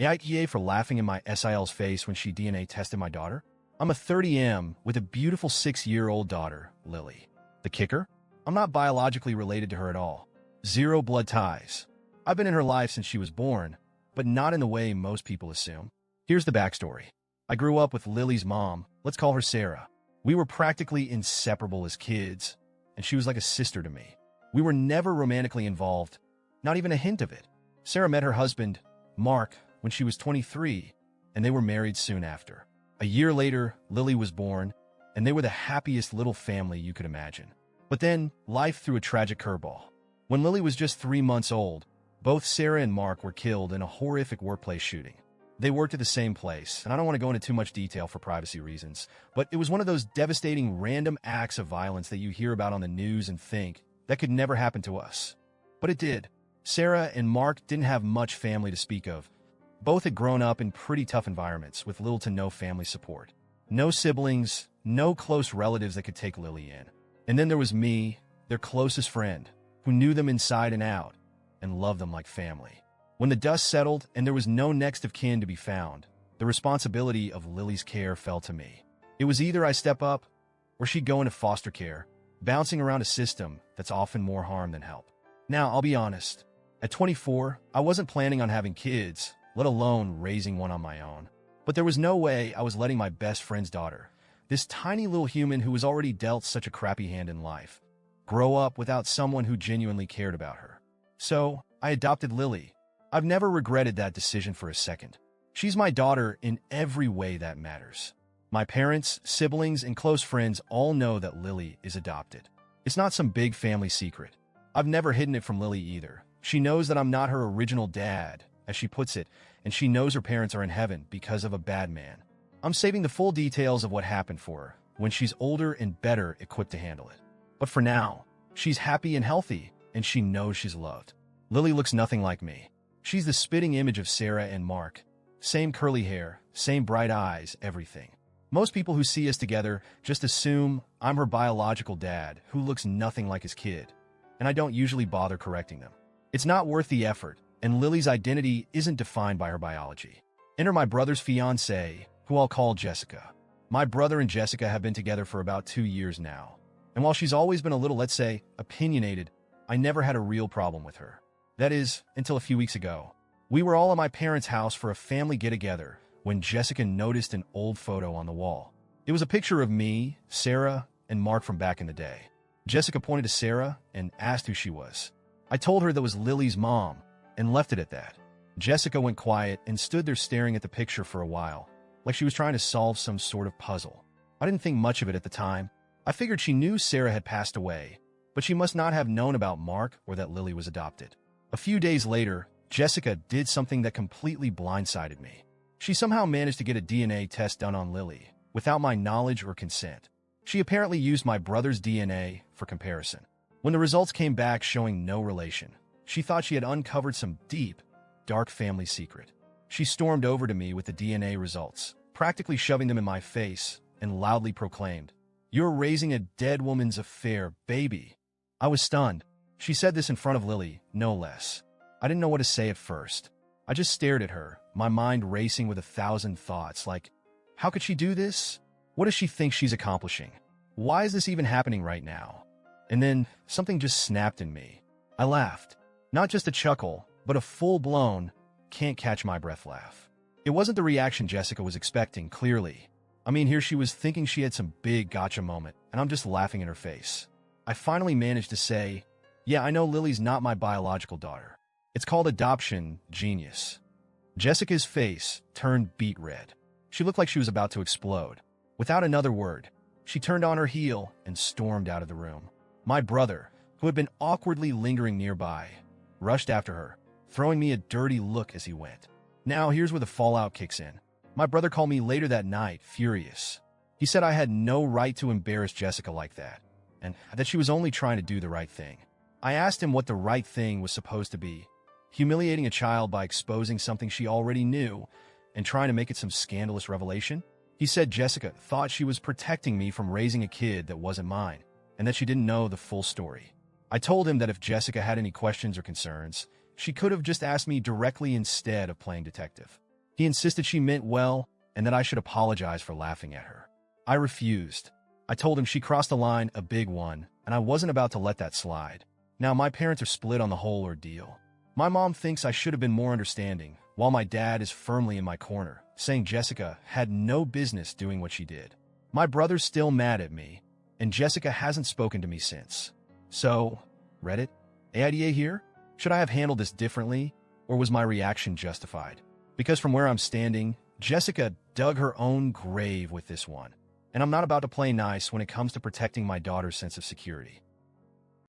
AITA for laughing in my SIL's face when she DNA tested my daughter? I'm a 30M with a beautiful 6-year-old daughter, Lily. The kicker? I'm not biologically related to her at all. Zero blood ties. I've been in her life since she was born, but not in the way most people assume. Here's the backstory. I grew up with Lily's mom, let's call her Sarah. We were practically inseparable as kids, and she was like a sister to me. We were never romantically involved, not even a hint of it. Sarah met her husband, Mark, when she was 23, and they were married soon after. A year later, Lily was born, and they were the happiest little family you could imagine. But then, life threw a tragic curveball. When Lily was just 3 months old, both Sarah and Mark were killed in a horrific workplace shooting. They worked at the same place, and I don't want to go into too much detail for privacy reasons, but it was one of those devastating random acts of violence that you hear about on the news and think, that could never happen to us. But it did. Sarah and Mark didn't have much family to speak of. Both had grown up in pretty tough environments with little to no family support. No siblings, no close relatives that could take Lily in. And then there was me, their closest friend, who knew them inside and out and loved them like family. When the dust settled and there was no next of kin to be found, the responsibility of Lily's care fell to me. It was either I step up or she'd go into foster care, bouncing around a system that's often more harm than help. Now, I'll be honest. At 24, I wasn't planning on having kids, let alone raising one on my own. But there was no way I was letting my best friend's daughter, this tiny little human who was already dealt such a crappy hand in life, grow up without someone who genuinely cared about her. So, I adopted Lily. I've never regretted that decision for a second. She's my daughter in every way that matters. My parents, siblings, and close friends all know that Lily is adopted. It's not some big family secret. I've never hidden it from Lily either. She knows that I'm not her original dad, as she puts it, and she knows her parents are in heaven because of a bad man. I'm saving the full details of what happened for her when she's older and better equipped to handle it. But for now, she's happy and healthy, and she knows she's loved. Lily looks nothing like me. She's the spitting image of Sarah and Mark. Same curly hair, same bright eyes, everything. Most people who see us together just assume I'm her biological dad who looks nothing like his kid, and I don't usually bother correcting them. It's not worth the effort, and Lily's identity isn't defined by her biology. Enter my brother's fiancée, who I'll call Jessica. My brother and Jessica have been together for about 2 years now, and while she's always been a little, let's say, opinionated, I never had a real problem with her. That is, until a few weeks ago. We were all at my parents' house for a family get-together when Jessica noticed an old photo on the wall. It was a picture of me, Sarah, and Mark from back in the day. Jessica pointed to Sarah and asked who she was. I told her that was Lily's mom and left it at that. Jessica went quiet and stood there staring at the picture for a while, like she was trying to solve some sort of puzzle. I didn't think much of it at the time. I figured she knew Sarah had passed away, but she must not have known about Mark or that Lily was adopted. A few days later, Jessica did something that completely blindsided me. She somehow managed to get a DNA test done on Lily, without my knowledge or consent. She apparently used my brother's DNA for comparison. When the results came back showing no relation, she thought she had uncovered some deep, dark family secret. She stormed over to me with the DNA results, practically shoving them in my face, and loudly proclaimed, "You're raising a dead woman's affair, baby." I was stunned. She said this in front of Lily, no less. I didn't know what to say at first. I just stared at her, my mind racing with 1,000 thoughts like, how could she do this? What does she think she's accomplishing? Why is this even happening right now? And then something just snapped in me. I laughed. Not just a chuckle, but a full-blown, can't-catch-my-breath laugh. It wasn't the reaction Jessica was expecting, clearly. I mean, here she was thinking she had some big gotcha moment, and I'm just laughing in her face. I finally managed to say, yeah, I know Lily's not my biological daughter. It's called adoption, genius. Jessica's face turned beet red. She looked like she was about to explode. Without another word, she turned on her heel and stormed out of the room. My brother, who had been awkwardly lingering nearby, rushed after her, throwing me a dirty look as he went. Now, here's where the fallout kicks in. My brother called me later that night, furious. He said I had no right to embarrass Jessica like that, and that she was only trying to do the right thing. I asked him what the right thing was supposed to be. Humiliating a child by exposing something she already knew and trying to make it some scandalous revelation? He said Jessica thought she was protecting me from raising a kid that wasn't mine, and that she didn't know the full story. I told him that if Jessica had any questions or concerns, she could have just asked me directly instead of playing detective. He insisted she meant well and that I should apologize for laughing at her. I refused. I told him she crossed a line, a big one, and I wasn't about to let that slide. Now my parents are split on the whole ordeal. My mom thinks I should have been more understanding, while my dad is firmly in my corner, saying Jessica had no business doing what she did. My brother's still mad at me, and Jessica hasn't spoken to me since. So, Reddit? AITA here? Should I have handled this differently, or was my reaction justified? Because from where I'm standing, Jessica dug her own grave with this one, and I'm not about to play nice when it comes to protecting my daughter's sense of security.